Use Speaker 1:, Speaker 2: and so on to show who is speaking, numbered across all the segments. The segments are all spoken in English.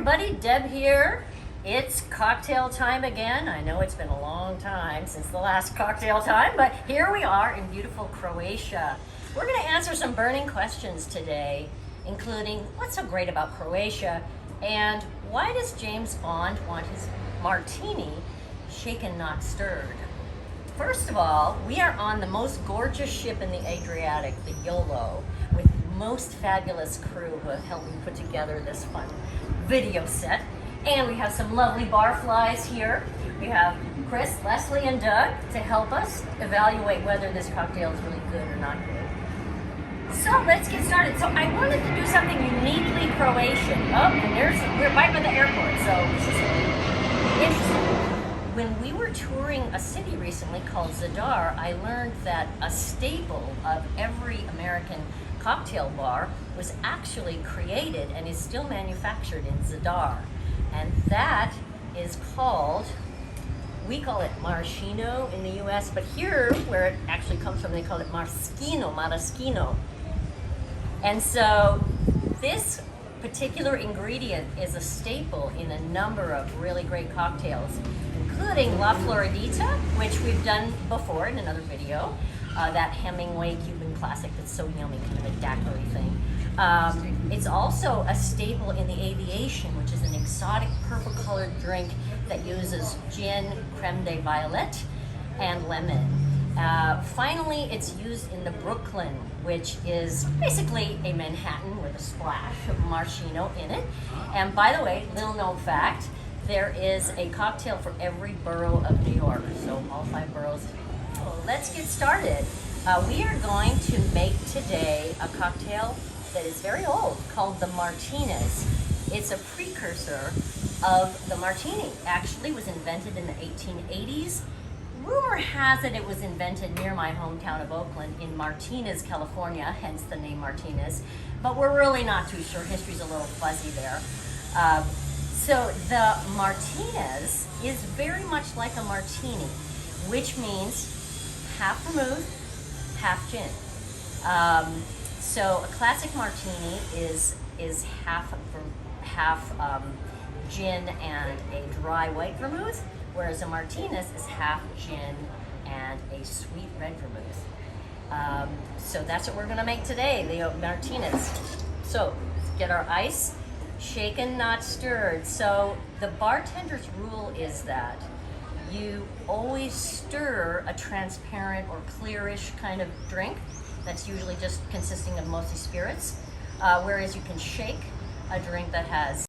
Speaker 1: everybody, Deb here. It's cocktail time again. I know it's been a long time since the last cocktail time, but here we are in beautiful Croatia. We're going to answer some burning questions today, including what's so great about Croatia and why does James Bond want his martini shaken not stirred? First of all, we are on the most gorgeous ship in the Adriatic, the YOLO, with the most fabulous crew who have helped me put together this fun video set. And we have some lovely barflies here. We have Chris, Leslie, and Doug to help us evaluate whether this cocktail is really good or not good. So let's get started. So I wanted to do something uniquely Croatian. Oh, and we're right by the airport, so this is interesting. When we were touring a city recently called Zadar, I learned that a staple of every American cocktail bar was actually created and is still manufactured in Zadar. And that is called, we call it maraschino in the US, but here, where it actually comes from, they call it maraschino. And so this particular ingredient is a staple in a number of really great cocktails, including La Floridita, which we've done before in another video, that Hemingway Cuban classic that's so yummy, kind of a daiquiri thing. It's also a staple in the aviation, which is an exotic purple-colored drink that uses gin, creme de violette, and lemon. Finally, it's used in the Brooklyn, which is basically a Manhattan with a splash of maraschino in it. And by the way, little known fact, there is a cocktail for every borough of New York, so all 5 boroughs. So let's get started. We are going to make today a cocktail that is very old called the Martinez. It's a precursor of the martini. Actually was invented in the 1880s. Rumor has it it was invented near my hometown of Oakland in Martinez, California, hence the name Martinez. But we're really not too sure. History's a little fuzzy there. So the Martinez is very much like a martini, which means half vermouth, half gin. So a classic martini is half gin and a dry white vermouth, whereas a Martinez is half gin and a sweet red vermouth. So that's what we're going to make today, the Martinez. So let's get our ice. Shaken, not stirred. So the bartender's rule is that you always stir a transparent or clearish kind of drink that's usually just consisting of mostly spirits, whereas you can shake a drink that has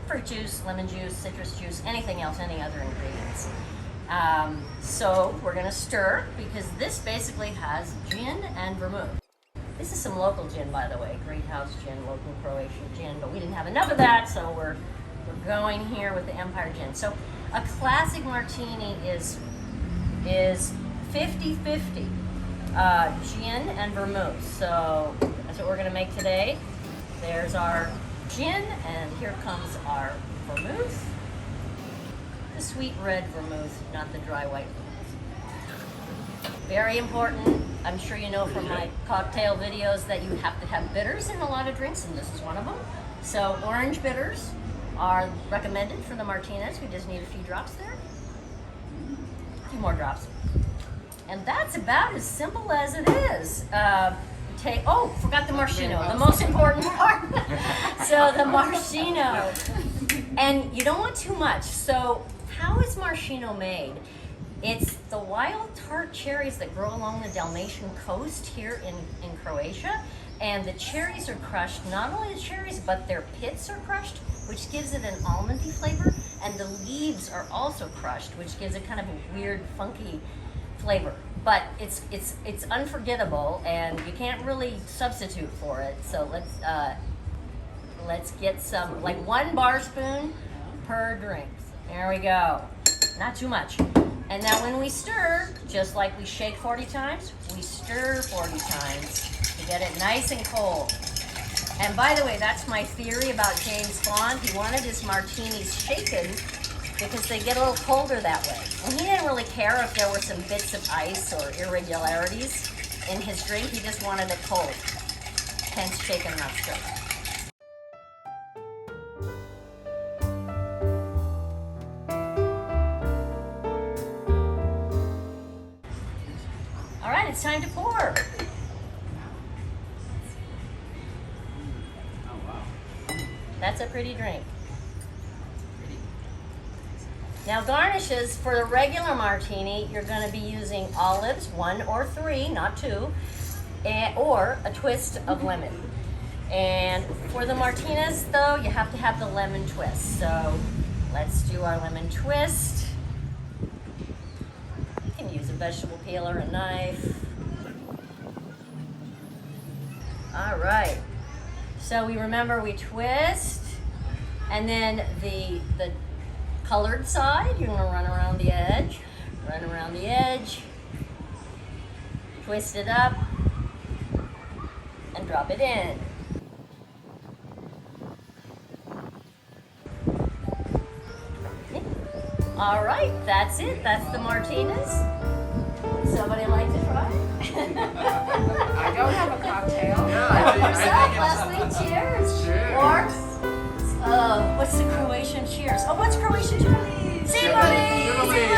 Speaker 1: fruit juice, lemon juice, citrus juice, anything else, any other ingredients. So we're going to stir because this basically has gin and vermouth. This is some local gin, by the way, Great House gin, local Croatian gin, but we didn't have enough of that, so we're going here with the Empire gin. So a classic martini is 50-50 gin and vermouth. So that's what we're going to make today. There's our gin, and here comes our vermouth. The sweet red vermouth, not the dry white vermouth. Very important. I'm sure you know from my cocktail videos that you have to have bitters in a lot of drinks, and this is one of them. So orange bitters are recommended for the Martinez. We just need a few drops there. A few more drops. And that's about as simple as it is. Forgot the maraschino, the most important part. So the maraschino. And you don't want too much. So how is maraschino made? It's the wild tart cherries that grow along the Dalmatian coast here in Croatia. And the cherries are crushed, not only the cherries, but their pits are crushed, which gives it an almondy flavor. And the leaves are also crushed, which gives it kind of a weird, funky flavor. But it's unforgettable, and you can't really substitute for it. So let's get some, like 1 bar spoon per drink. There we go. Not too much. And now when we stir, just like we shake 40 times, we stir 40 times to get it nice and cold. And by the way, that's my theory about James Bond. He wanted his martinis shaken because they get a little colder that way. And he didn't really care if there were some bits of ice or irregularities in his drink. He just wanted it cold. Hence shaken, not stirred. it's time to pour.
Speaker 2: Oh, wow.
Speaker 1: That's a pretty drink. Now garnishes for the regular martini, you're going to be using olives, 1 or 3, not 2, or a twist of lemon. And for the Martinez though, you have to have the lemon twist. So let's do our lemon twist. You can use a vegetable peeler, a knife. All right. So we twist, and then the colored side, you're gonna run around the edge, twist it up, and drop it in. All right, that's it. That's the Martinez. Would somebody like to try?
Speaker 3: I don't have a cocktail.
Speaker 1: Leslie, cheers.
Speaker 2: Cheers.
Speaker 1: Or, what's the Croatian cheers? Oh, what's Croatian cheers?
Speaker 2: Sibali.